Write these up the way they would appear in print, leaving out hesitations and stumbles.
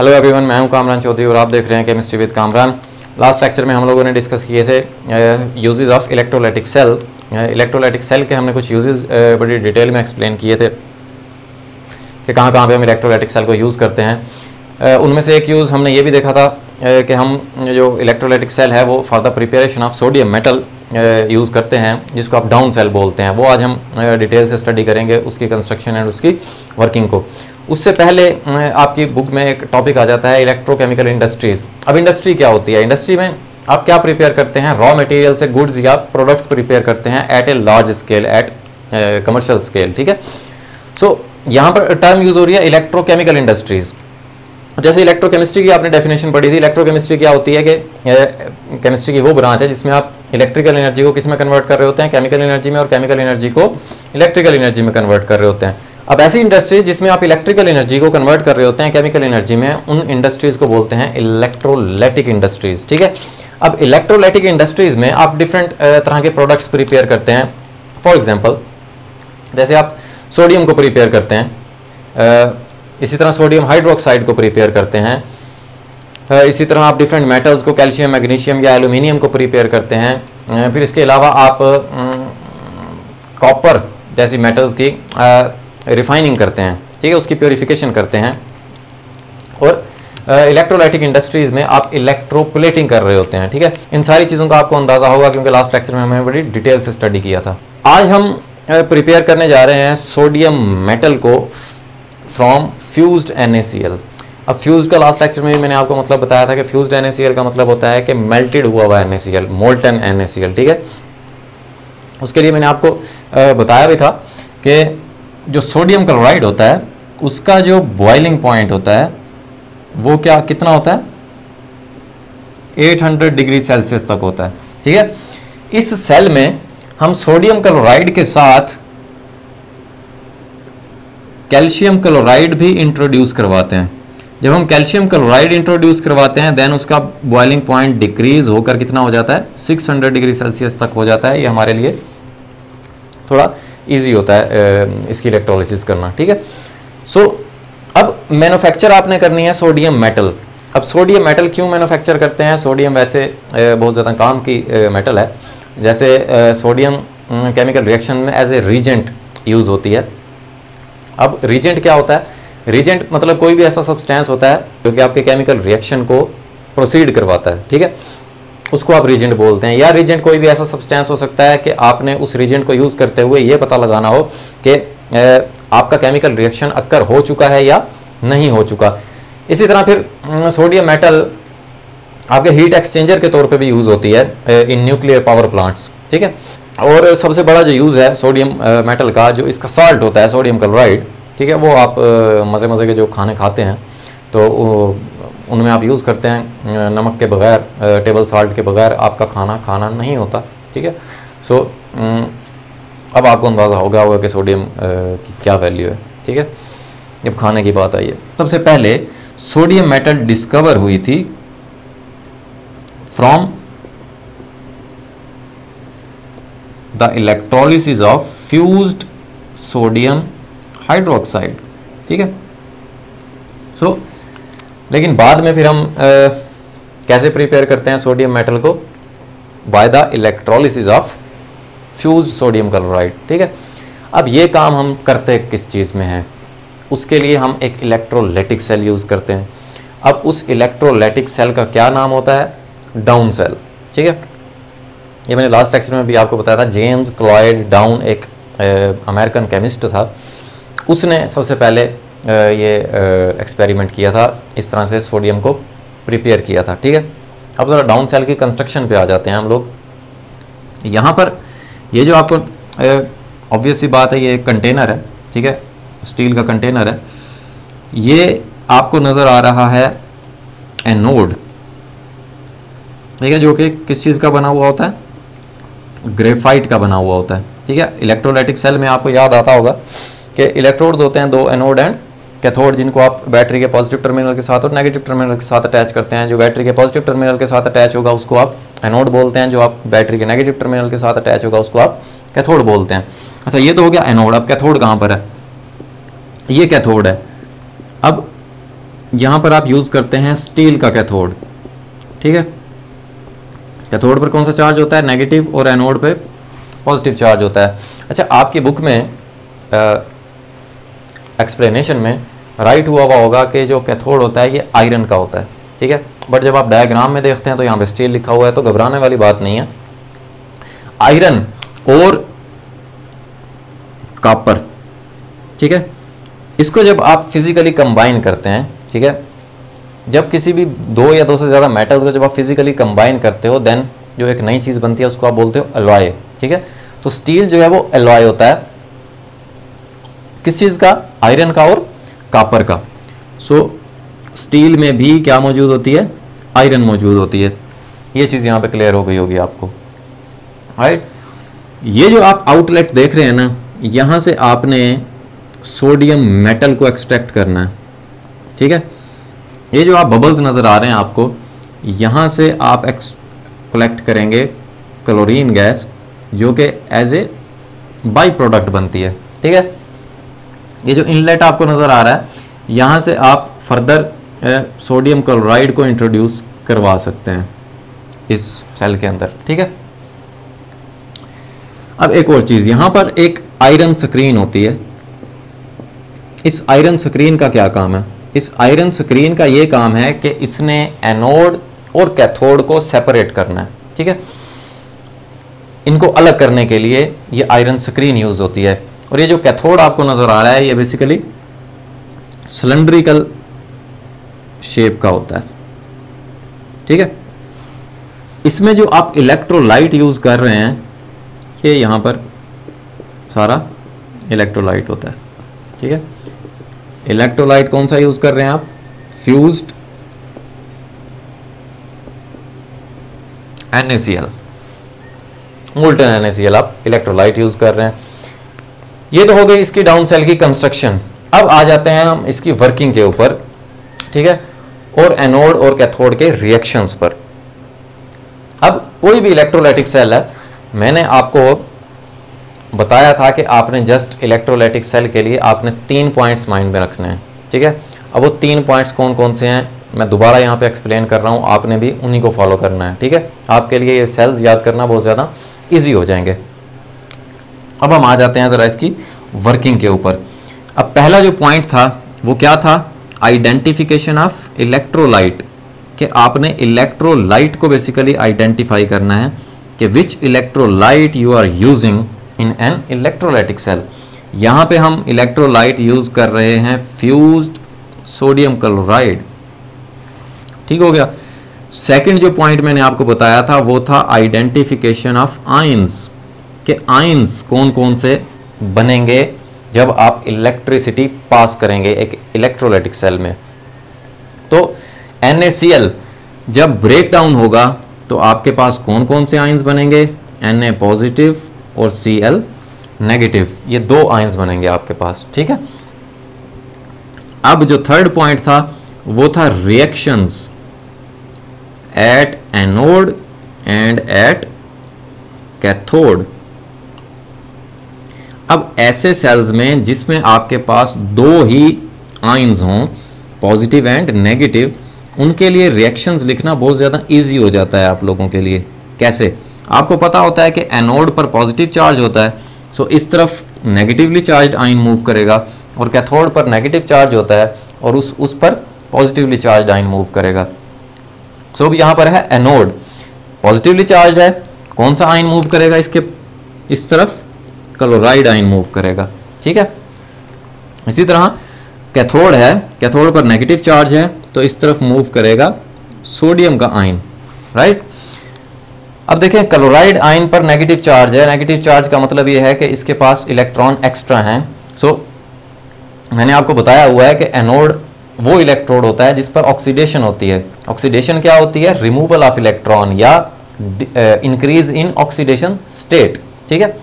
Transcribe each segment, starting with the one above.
Hello everyone, मैं हूं कामरान चौधरी और आप देख रहे हैं chemistry with Kamran. Last lecture में हम लोगों ने डिस्कस किए थे uses of electrolytic cell. Electrolytic cell के हमने कुछ यूजेस बड़ी डिटेल में एक्सप्लेन किए थे कि कहाँ कहाँ पे हम इलेक्ट्रोलाइटिक सेल को यूज़ करते हैं। उनमें से एक यूज़ हमने ये भी देखा था कि हम जो इलेक्ट्रोलाइटिक सेल है वो for the preparation of sodium metal use करते हैं, जिसको आप डाउन सेल बोलते हैं। वो आज हम डिटेल से स्टडी करेंगे, उसकी कंस्ट्रक्शन एंड उसकी वर्किंग को। उससे पहले आपकी बुक में एक टॉपिक आ जाता है इलेक्ट्रोकेमिकल इंडस्ट्रीज़। अब इंडस्ट्री क्या होती है? इंडस्ट्री में आप क्या प्रिपेयर करते हैं? रॉ मटेरियल से गुड्स या प्रोडक्ट्स प्रिपेयर करते हैं at a large scale, at commercial scale. ठीक है, सो यहाँ पर टर्म यूज़ हो रही है इलेक्ट्रोकेमिकल इंडस्ट्रीज़। जैसे इलेक्ट्रोकेमिस्ट्री की आपने डेफिनेशन पढ़ी थी। इलेक्ट्रोकेमिस्ट्री क्या होती है कि केमिस्ट्री की वो ब्रांच है जिसमें आप इलेक्ट्रिकल एनर्जी को किस में कन्वर्ट कर रहे होते हैं? केमिकल एनर्जी में, और केमिकल एनर्जी को इलेक्ट्रिकल एनर्जी में कन्वर्ट कर रहे होते हैं। अब ऐसी इंडस्ट्रीज जिसमें आप इलेक्ट्रिकल एनर्जी को कन्वर्ट कर रहे होते हैं केमिकल एनर्जी में, उन इंडस्ट्रीज़ को बोलते हैं इलेक्ट्रोलाइटिक इंडस्ट्रीज़। ठीक है, अब इलेक्ट्रोलाइटिक इंडस्ट्रीज़ में आप डिफरेंट तरह के प्रोडक्ट्स प्रिपेयर करते हैं। फॉर एग्जाम्पल, जैसे आप सोडियम को प्रिपेयर करते हैं, इसी तरह सोडियम हाइड्रोक्साइड को प्रिपेयर करते हैं, इसी तरह आप डिफरेंट मेटल्स को, कैल्शियम, मैग्नीशियम या एल्यूमिनियम को प्रिपेयर करते हैं। फिर इसके अलावा आप कॉपर जैसी मेटल्स की रिफाइनिंग करते हैं, ठीक है, उसकी प्योरीफिकेशन करते हैं। और इलेक्ट्रोलाइटिक इंडस्ट्रीज़ में आप इलेक्ट्रोप्लेटिंग कर रहे होते हैं। ठीक है, इन सारी चीज़ों का आपको अंदाज़ा होगा क्योंकि लास्ट लेक्चर में हमने बड़ी डिटेल से स्टडी किया था। आज हम प्रिपेयर करने जा रहे हैं सोडियम मेटल को फ्रॉम फ्यूज्ड NaCl। अब फ्यूज्ड का लास्ट लेक्चर में भी मैंने आपको मतलब बताया था कि फ्यूज्ड NaCl का मतलब होता है कि मेल्टेड हुआ हुआ NaCl, मोल्टन NaCl। ठीक है, उसके लिए मैंने आपको बताया भी था कि जो सोडियम क्लोराइड होता है उसका जो बॉइलिंग पॉइंट होता है वो कितना होता है? 800 डिग्री सेल्सियस तक होता है। ठीक है, इस सेल में हम सोडियम क्लोराइड के साथ कैल्शियम क्लोराइड भी इंट्रोड्यूस करवाते हैं। जब हम कैल्शियम क्लोराइड इंट्रोड्यूस करवाते हैं देन उसका बॉइलिंग पॉइंट डिक्रीज होकर कितना हो जाता है? 600 डिग्री सेल्सियस तक हो जाता है। ये हमारे लिए थोड़ा इजी होता है इसकी इलेक्ट्रोलिसिस करना। ठीक है, सो अब मैन्युफैक्चर आपने करनी है सोडियम मेटल। अब सोडियम मेटल क्यों मैन्युफैक्चर करते हैं? सोडियम वैसे बहुत ज़्यादा काम की मेटल है। जैसे सोडियम केमिकल रिएक्शन में एज ए रीजेंट यूज़ होती है। अब रीजेंट क्या होता है? रीजेंट मतलब कोई भी ऐसा सब्सटेंस होता है जो कि आपके केमिकल रिएक्शन को प्रोसीड करवाता है। ठीक है, उसको आप रीजेंट बोलते हैं। या रीजेंट कोई भी ऐसा सब्सटेंस हो सकता है कि आपने उस रीजेंट को यूज़ करते हुए ये पता लगाना हो कि आपका केमिकल रिएक्शन अक्कर हो चुका है या नहीं हो चुका। इसी तरह फिर सोडियम मेटल आपके हीट एक्सचेंजर के तौर पे भी यूज़ होती है इन न्यूक्लियर पावर प्लांट्स। ठीक है, और सबसे बड़ा जो यूज़ है सोडियम मेटल का, जो इसका साल्ट होता है सोडियम क्लोराइड, ठीक है, वो आप मज़े मज़े के जो खाने खाते हैं तो उनमें आप यूज़ करते हैं। नमक के बगैर, टेबल साल्ट के बगैर आपका खाना नहीं होता। ठीक है, सो अब आपको अंदाज़ा होगा कि सोडियम की क्या वैल्यू है। ठीक है, जब खाने की बात आई है, सबसे पहले सोडियम मेटल डिस्कवर हुई थी from the electrolysis of fused sodium hydroxide. ठीक है, सो लेकिन बाद में फिर हम कैसे प्रिपेयर करते हैं सोडियम मेटल को? Bye the electrolysis of fused sodium chloride. ठीक है, अब ये काम हम करते किस चीज़ में हैं? उसके लिए हम एक इलेक्ट्रोलाइटिक सेल यूज़ करते हैं। अब उस इलेक्ट्रोलाइटिक सेल का क्या नाम होता है? Down cell. ठीक है, ये मैंने लास्ट लेक्चर में भी आपको बताया था। जेम्स क्लॉयड डाउन एक अमेरिकन केमिस्ट था, उसने सबसे पहले ये एक्सपेरिमेंट किया था, इस तरह से सोडियम को प्रिपेयर किया था। ठीक है, अब ज़रा डाउन सेल की कंस्ट्रक्शन पे आ जाते हैं हम लोग। यहाँ पर ये जो आपको ऑब्वियस सी बात है, ये एक कंटेनर है। ठीक है, स्टील का कंटेनर है। ये आपको नज़र आ रहा है एनोड, ठीक है, जो कि किस चीज़ का बना हुआ होता है? ग्रेफाइट का बना हुआ होता है। ठीक है, इलेक्ट्रोलाइटिक सेल में आपको याद आता होगा कि इलेक्ट्रोड्स होते हैं दो, एनोड एंड कैथोड, जिनको आप बैटरी के पॉजिटिव टर्मिनल के साथ और नेगेटिव टर्मिनल के साथ अटैच करते हैं। जो बैटरी के पॉजिटिव टर्मिनल के साथ अटैच होगा उसको आप एनोड बोलते हैं, जो आप बैटरी के नेगेटिव टर्मिनल के साथ अटैच होगा उसको आप कैथोड बोलते हैं। अच्छा, ये तो हो गया एनोड। अब कैथोड कहाँ पर है? ये कैथोड है। अब यहाँ पर आप यूज़ करते हैं स्टील का कैथोड, ठीक है। कैथोड पर कौन सा चार्ज होता है? नेगेटिव, और एनोड पे पॉजिटिव चार्ज होता है। अच्छा, आपकी बुक में एक्सप्लेनेशन में राइट हुआ होगा कि जो कैथोड होता है ये आयरन का होता है, ठीक है। बट जब आप डायग्राम में देखते हैं तो यहाँ पे स्टील लिखा हुआ है, तो घबराने वाली बात नहीं है। आयरन और कॉपर, ठीक है, इसको जब आप फिजिकली कंबाइन करते हैं, ठीक है, जब किसी भी दो या दो से ज़्यादा मेटल्स को जब आप फिजिकली कंबाइन करते हो, देन जो एक नई चीज़ बनती है उसको आप बोलते हो अलॉय, ठीक है। तो स्टील जो है वो अलॉय होता है किस चीज़ का? आयरन का और कॉपर का। सो स्टील में भी क्या मौजूद होती है? आयरन मौजूद होती है। ये चीज़ यहाँ पे क्लियर हो गई होगी आपको, राइट। ये जो आप आउटलेट देख रहे हैं ना, यहाँ से आपने सोडियम मेटल को एक्सट्रैक्ट करना है, ठीक है। ये जो आप बबल्स नज़र आ रहे हैं आपको, यहाँ से आप कलेक्ट करेंगे क्लोरीन गैस, जो कि एज ए बाई प्रोडक्ट बनती है, ठीक है। ये जो इनलेट आपको नज़र आ रहा है, यहाँ से आप फर्दर सोडियम क्लोराइड को इंट्रोड्यूस करवा सकते हैं इस सेल के अंदर, ठीक है। अब एक और चीज़, यहाँ पर एक आयरन स्क्रीन होती है। इस आयरन स्क्रीन का क्या काम है? इस आयरन स्क्रीन का ये काम है कि इसने एनोड और कैथोड को सेपरेट करना है, ठीक है। इनको अलग करने के लिए ये आयरन स्क्रीन यूज़ होती है। और ये जो कैथोड आपको नज़र आ रहा है, ये बेसिकली सिलेंड्रिकल शेप का होता है, ठीक है। इसमें जो आप इलेक्ट्रोलाइट यूज़ कर रहे हैं, ये यहाँ पर सारा इलेक्ट्रोलाइट होता है, ठीक है। इलेक्ट्रोलाइट कौन सा यूज़ कर रहे हैं आप? फ्यूज्ड NaCl, मोल्टन NaCl आप इलेक्ट्रोलाइट यूज़ कर रहे हैं। ये तो हो गई इसकी डाउन सेल की कंस्ट्रक्शन। अब आ जाते हैं हम इसकी वर्किंग के ऊपर, ठीक है, और एनोड और कैथोड के रिएक्शंस पर। अब कोई भी इलेक्ट्रोलाइटिक सेल है, मैंने आपको बताया था कि आपने जस्ट इलेक्ट्रोलाइटिक सेल के लिए आपने 3 पॉइंट्स माइंड में रखने हैं, ठीक है। अब वो 3 पॉइंट्स कौन कौन से हैं मैं दोबारा यहाँ पे एक्सप्लेन कर रहा हूँ, आपने भी उन्हीं को फॉलो करना है, ठीक है। आपके लिए ये सेल्स याद करना बहुत ज़्यादा ईजी हो जाएंगे। अब हम आ जाते हैं ज़रा इसकी वर्किंग के ऊपर। अब पहला जो पॉइंट था वो क्या था? आइडेंटिफिकेशन ऑफ इलेक्ट्रोलाइट, कि आपने इलेक्ट्रोलाइट को बेसिकली आइडेंटिफाई करना है कि which electrolyte you are using in an electrolytic cell. यहाँ पे हम इलेक्ट्रोलाइट यूज़ कर रहे हैं फ्यूज्ड सोडियम क्लोराइड, ठीक हो गया। सेकंड जो पॉइंट मैंने आपको बताया था वो था आइडेंटिफिकेशन ऑफ आयंस, कि आयंस कौन कौन से बनेंगे जब आप इलेक्ट्रिसिटी पास करेंगे एक इलेक्ट्रोलाइटिक सेल में। तो NaCl जब ब्रेक डाउन होगा तो आपके पास कौन कौन से आयंस बनेंगे? Na पॉजिटिव और Cl नेगेटिव, ये 2 आयंस बनेंगे आपके पास, ठीक है। अब जो थर्ड पॉइंट था वो था reactions at anode and at cathode. अब ऐसे सेल्स में जिसमें आपके पास 2 ही आयंस हों, पॉजिटिव एंड नेगेटिव, उनके लिए रिएक्शंस लिखना बहुत ज़्यादा इजी हो जाता है आप लोगों के लिए। कैसे? आपको पता होता है कि एनोड पर पॉजिटिव चार्ज होता है, सो इस तरफ नेगेटिवली चार्ज आयन मूव करेगा, और कैथोड पर नेगेटिव चार्ज होता है और उस पर पॉजिटिवली चार्ज आयन मूव करेगा। सो अब यहाँ पर है एनोड पॉजिटिवली चार्ज है, कौन सा आयन मूव करेगा इसके इस तरफ? क्लोराइड आयन मूव करेगा, ठीक है। इसी तरह कैथोड है, कैथोड पर नेगेटिव चार्ज है तो इस तरफ मूव करेगा सोडियम का आयन, राइट। अब देखें क्लोराइड आयन पर नेगेटिव चार्ज है, नेगेटिव चार्ज का मतलब ये है कि इसके पास इलेक्ट्रॉन एक्स्ट्रा हैं। सो मैंने आपको बताया हुआ है कि एनोड वो इलेक्ट्रोड होता है जिस पर ऑक्सीडेशन होती है। ऑक्सीडेशन क्या होती है? रिमूवल ऑफ इलेक्ट्रॉन या इंक्रीज इन ऑक्सीडेशन स्टेट, ठीक है।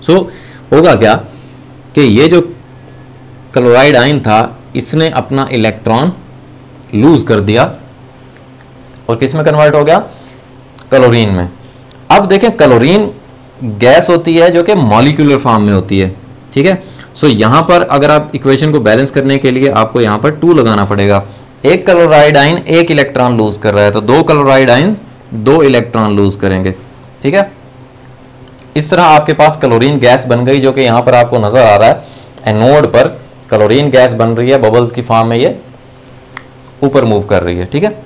सो होगा क्या कि ये जो क्लोराइड आयन था इसने अपना इलेक्ट्रॉन लूज कर दिया और किस में कन्वर्ट हो गया? क्लोरीन में। अब देखें क्लोरीन गैस होती है जो कि मॉलिक्यूलर फॉर्म में होती है, ठीक है। सो यहाँ पर अगर आप इक्वेशन को बैलेंस करने के लिए आपको यहाँ पर 2 लगाना पड़ेगा। एक क्लोराइड आयन 1 इलेक्ट्रॉन लूज कर रहा है, तो 2 क्लोराइड आयन 2 इलेक्ट्रॉन लूज करेंगे, ठीक है। इस तरह आपके पास क्लोरीन गैस बन गई, जो कि यहाँ पर आपको नजर आ रहा है। एनोड पर क्लोरीन गैस बन रही है, बबल्स की फॉर्म में ये ऊपर मूव कर रही है, ठीक है।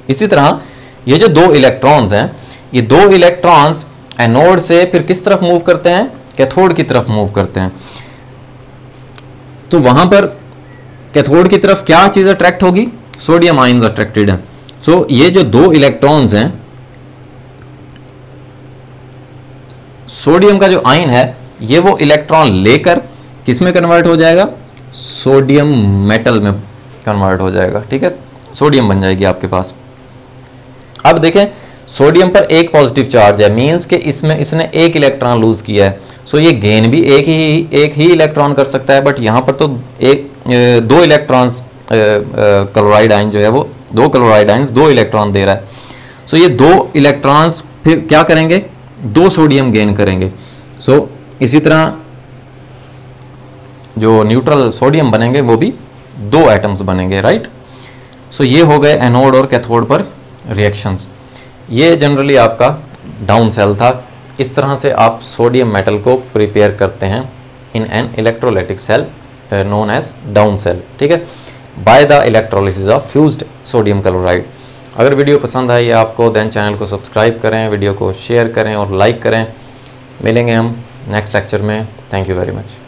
इसी तरह ये जो 2 इलेक्ट्रॉन्स हैं, ये 2 इलेक्ट्रॉन्स एनोड से फिर किस तरफ मूव करते हैं, कैथोड की तरफ मूव करते हैं। तो वहां पर कैथोड की तरफ क्या चीज अट्रैक्ट होगी, सोडियम आयंस अट्रैक्टेड है। सो ये जो 2 इलेक्ट्रॉन्स हैं, सोडियम का जो आयन है ये वो इलेक्ट्रॉन लेकर किस में कन्वर्ट हो जाएगा, सोडियम मेटल में कन्वर्ट हो जाएगा, ठीक है। सोडियम बन जाएगी आपके पास। अब देखें सोडियम पर एक पॉजिटिव चार्ज है, मींस कि इसमें इसने 1 इलेक्ट्रॉन लूज किया है। सो ये गेन भी एक ही इलेक्ट्रॉन कर सकता है, बट यहाँ पर तो 2 इलेक्ट्रॉन्स क्लोराइड आयन जो है वो 2 क्लोराइड आयन 2 इलेक्ट्रॉन दे रहा है। सो ये 2 इलेक्ट्रॉन्स फिर क्या करेंगे, 2 सोडियम गेन करेंगे। सो इसी तरह जो न्यूट्रल सोडियम बनेंगे वो भी 2 एटम्स बनेंगे, राइट। सो ये हो गए एनोड और कैथोड पर रिएक्शंस। ये जनरली आपका डाउन सेल था। इस तरह से आप सोडियम मेटल को प्रिपेयर करते हैं in an electrolytic cell known as down cell, ठीक है, by the electrolysis of fused sodium chloride. अगर वीडियो पसंद आई आपको, देन चैनल को सब्सक्राइब करें, वीडियो को शेयर करें और लाइक करें। मिलेंगे हम नेक्स्ट लेक्चर में। Thank you very much.